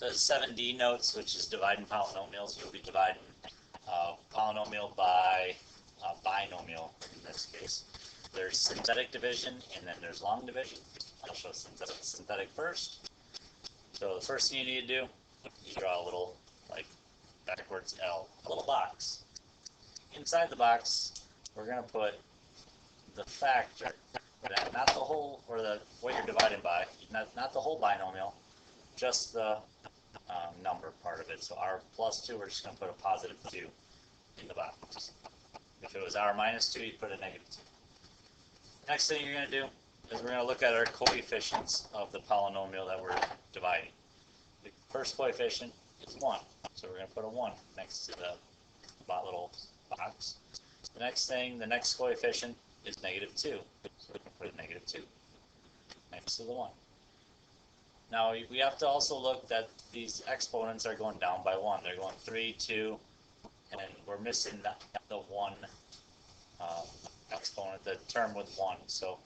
the 7D notes, which is dividing polynomials. You'll be dividing polynomial by binomial in this case. There's synthetic division and then there's long division. I'll show synthetic first. So the first thing you need to do, you draw a little, like backwards L, a little box. Inside the box, we're going to put the factor, not the whole, or the what you're dividing by, not the whole binomial, just the number part of it. So r plus 2, we're just going to put a positive 2 in the box. If it was r minus 2, you'd put a negative 2. Next thing you're going to do is we're going to look at our coefficients of the polynomial that we're dividing. The first coefficient is 1, so we're going to put a 1 next to the little box. The next coefficient is negative 2, so we can put a negative 2 next to the 1. Now we have to also look that these exponents are going down by 1. They're going 3, 2, and we're missing the 1 exponent, the term with 1. So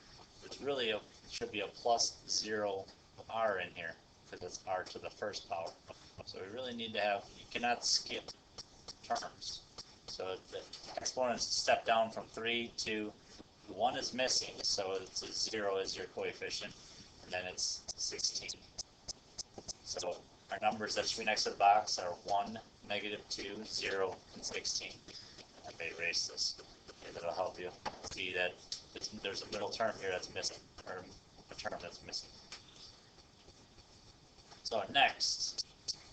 it's really should be a plus 0 r in here because it's r to the first power. So we really need to have, you cannot skip terms. So the exponents step down from 3 to 1 is missing, so it's a 0 is your coefficient, and then it's 16. So our numbers that should be next to the box are 1, negative 2, 0, and 16. I may erase this. Okay, that'll help you see that there's a middle term here that's missing, or a term that's missing. So next,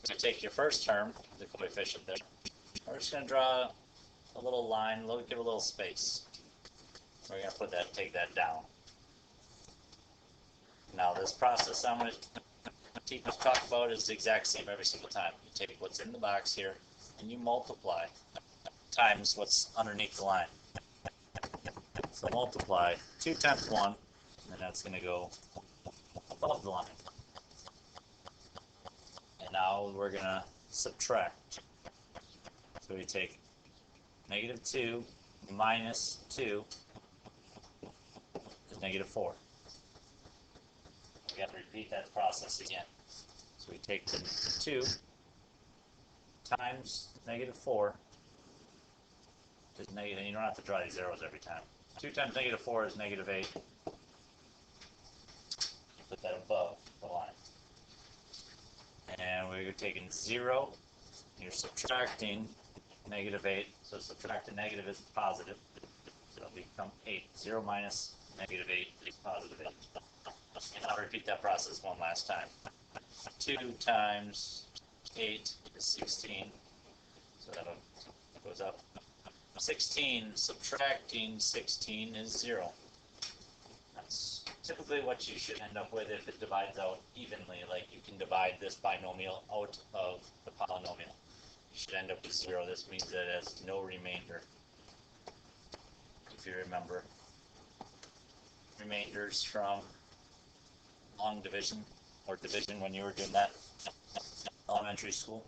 you take your first term, the coefficient there. We're just going to draw a little line, give a little space. We're going to take that down. Now this process I'm going to talk about is the exact same every single time. You take what's in the box here and you multiply times what's underneath the line. So multiply 2 times 1, and that's going to go above the line. And now we're going to subtract. So we take negative 2 minus 2 is negative 4. We have to repeat that process again. So we take the 2 times negative 4 is negative, and you don't have to draw these zeros every time. 2 times negative 4 is negative 8. Put that above the line. And we're taking 0, you're subtracting negative 8, so subtract a negative is positive, so it'll become 8. 0 minus negative 8 is positive 8. And I'll repeat that process one last time. 2 times 8 is 16, so that goes up. 16, subtracting 16 is 0. That's typically what you should end up with if it divides out evenly, like you can divide this binomial out of the polynomial. You should end up with 0. This means that it has no remainder. If you remember remainders from long division or division when you were doing that elementary school.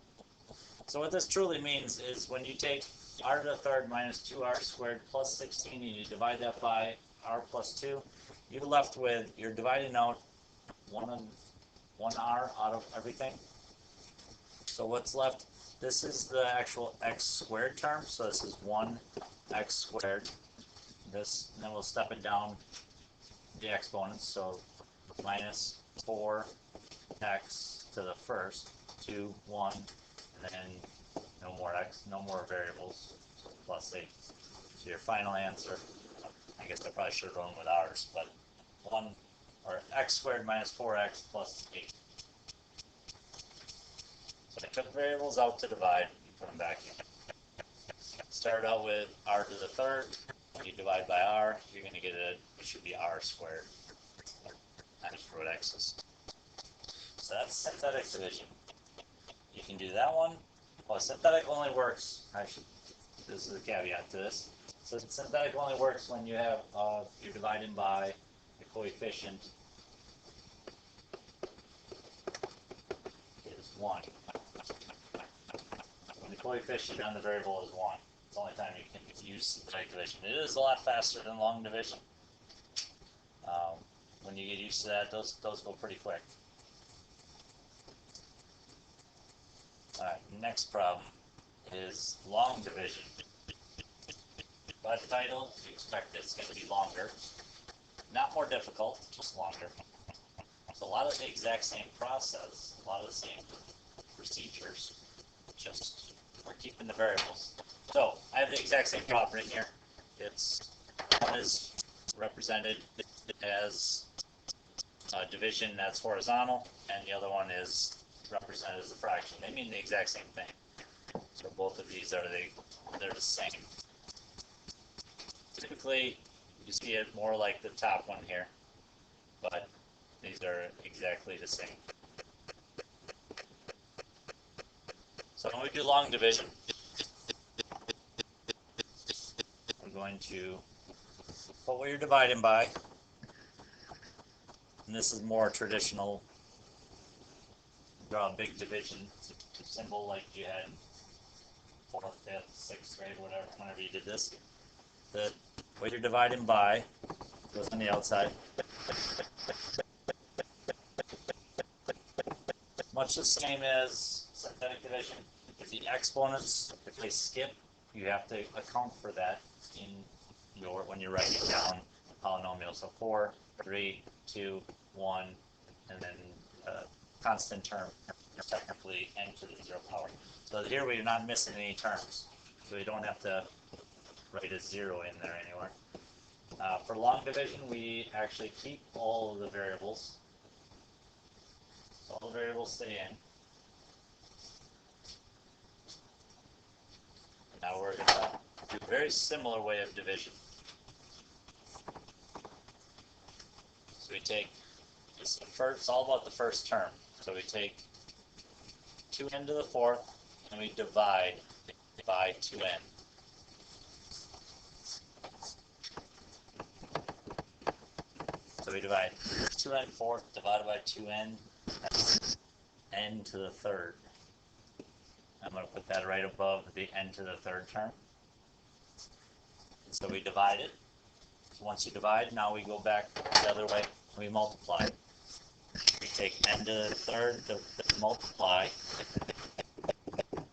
So what this truly means is when you take r to the third minus 2r squared plus 16 and you divide that by r plus 2, you're left with, you're dividing out 1r out of everything. So what's left, this is the actual x squared term, so this is 1x squared. This, and then we'll step it down the exponents, so minus 4x to the first, 2, 1, and then no more x, no more variables, so plus 8. So your final answer, I guess I probably should have gone with ours, but 1, or x squared minus 4x plus 8. So I took variables out to divide, you put them back in. Start out with r to the third, you divide by r, you're going to get it should be r squared. Times root x's. So that's synthetic division. You can do that one. Well, synthetic only works, this is a caveat to this. So synthetic only works when you have, you're dividing by the coefficient is 1. When the coefficient on the variable is 1, it's the only time you can use synthetic division. It is a lot faster than long division. When you get used to that, those go pretty quick. next problem is long division. By the title, you expect it's going to be longer. Not more difficult, just longer. So a lot of the exact same process, a lot of the same procedures, just we're keeping the variables. So I have the exact same problem right here. One is represented as a division that's horizontal, and the other one is represented as a fraction. They mean the exact same thing. So both of these they're the same. Typically, you see it more like the top one here, but these are exactly the same. So when we do long division, I'm going to put what you're dividing by, and this is more traditional. Draw a big division symbol like you had 4th, 5th, 6th grade, whatever, whenever you did this. The what you're dividing by goes on the outside. Much the same as synthetic division. If the exponents, if they skip, you have to account for that when you're writing down polynomials. So 4, 3, 2, 1, and then constant term, technically n to the 0 power. So here we're not missing any terms, so we don't have to write a 0 in there anywhere. For long division, we actually keep all of the variables. So all the variables stay in. Now we're going to do a very similar way of division. So we take this first, it's all about the first term. So we take 2n to the 4th and we divide by 2n. So we divide 2n 4th divided by 2n, that's n to the 3rd. I'm going to put that right above the n to the 3rd term. And so we divide it. So once you divide, now we go back the other way and we multiply. We take n to the 3rd to multiply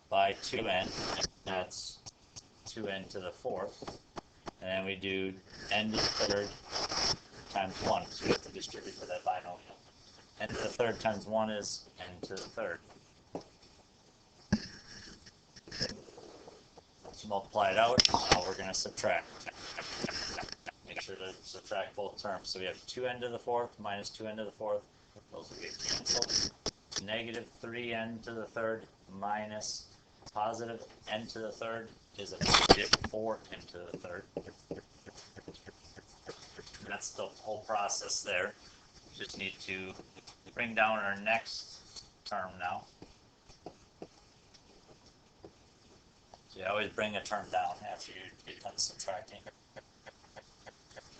by 2n, that's 2n to the 4th. And then we do n to the 3rd times 1, so we have to distribute for that binomial. N to the 3rd times 1 is n to the 3rd. So multiply it out, now we're going to subtract. Make sure to subtract both terms. So we have 2n to the 4th minus 2n to the 4th. Those will get canceled. Negative 3n to the 3rd minus positive n to the 3rd is a negative 4n to the 3rd. That's the whole process there. Just need to bring down our next term now. So you always bring a term down after you get done subtracting.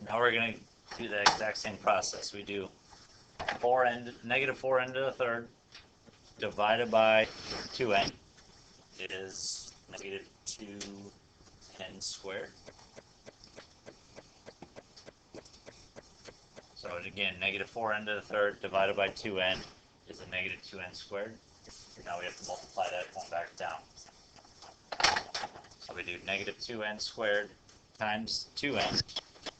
Now we're going to do the exact same process. We do negative 4n to the 3rd divided by 2n is negative 2n squared. So again, negative 4n to the 3rd divided by 2n is a negative 2n squared. Now we have to multiply that one back down. So we do negative 2n squared times 2n.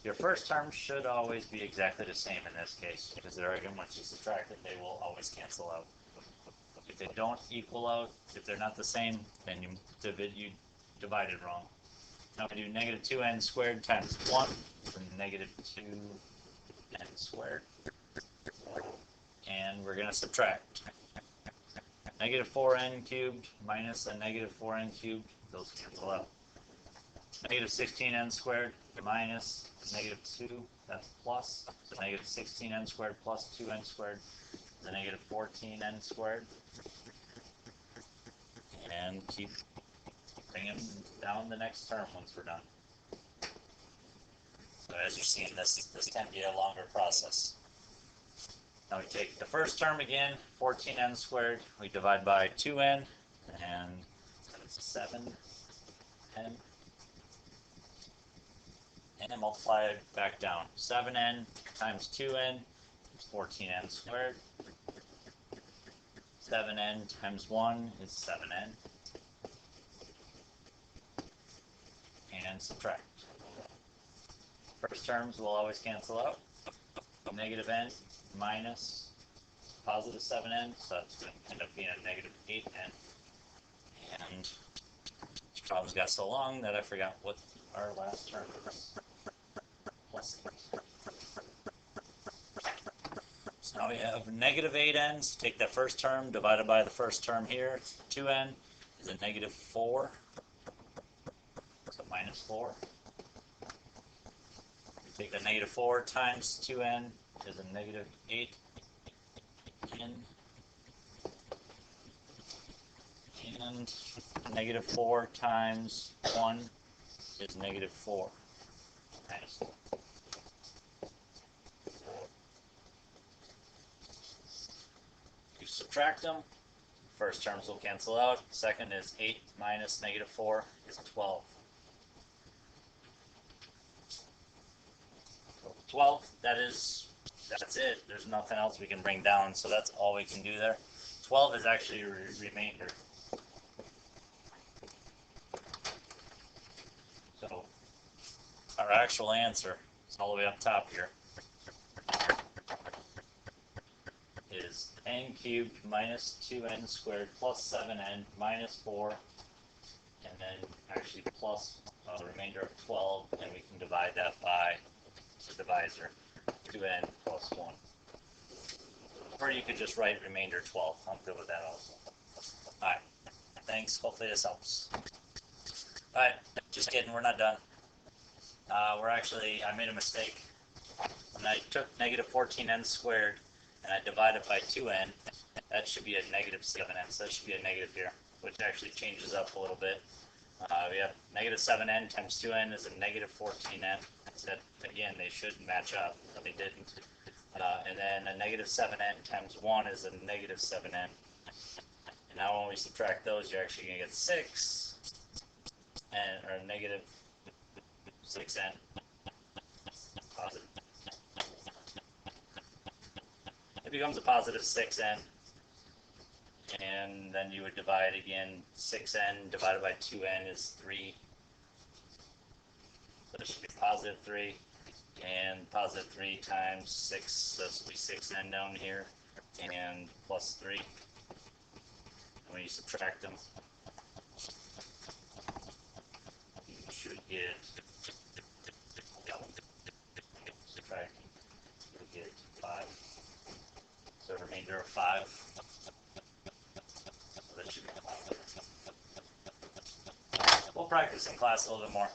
Your first term should always be exactly the same in this case, because they're again, once you subtract it, they will always cancel out. If they don't equal out, if they're not the same, then you divided wrong. Now we do negative 2n squared times 1, so negative 2n squared. And we're going to subtract. Negative 4n cubed minus a negative 4n cubed, those cancel out. Negative 16n squared minus negative 2, that's plus. So negative 16n squared plus 2n squared is a negative 14n squared. And keep bringing down the next term once we're done. So as you're seeing, this can be a longer process. Now we take the first term again, 14n squared, we divide by 2n, and it's 7n. And then multiply it back down. 7n times 2n is 14n squared. 7n times 1 is 7n. and subtract. First terms will always cancel out. Negative n minus positive 7n, so that's going to end up being a negative 8n. And this problem's got so long that I forgot what our last term is. Plus 8. So now we have negative 8n. So take that first term divided by the first term here. 2n is a negative 4. So minus 4. Take the negative 4 times 2n is a negative 8n. And negative 4 times 1 is negative 4 minus 4. You subtract them. First terms will cancel out. Second is 8 minus negative 4 is 12. 12, that's it. There's nothing else we can bring down, so that's all we can do there. 12 is actually a remainder. So our actual answer is all the way up top here. Is n cubed minus 2n squared plus 7n minus 4, and then actually plus the remainder of 12, and we can divide that by the divisor, 2n plus 1. Or you could just write remainder 12. I'm good with that also. Alright, thanks. Hopefully this helps. Alright, just kidding. We're not done. I made a mistake. When I took negative 14n squared and I divided by 2n, that should be a negative 7n. So that should be a negative here, which actually changes up a little bit. We have negative 7n times 2n is a negative 14n. So that, again, they should match up, but they didn't. And then a negative 7n times 1 is a negative 7n. And now when we subtract those, you're actually going to get 6, or negative 6n. Positive. It becomes a positive 6n. And then you would divide again, 6n divided by 2n is 3. So it should be positive 3. And positive 3 times 6, so this will be 6n down here. And plus 3. And when you subtract them, you should get, subtract, you'll get 5. So a remainder of 5. So that should be 5. We'll practice in class a little bit more.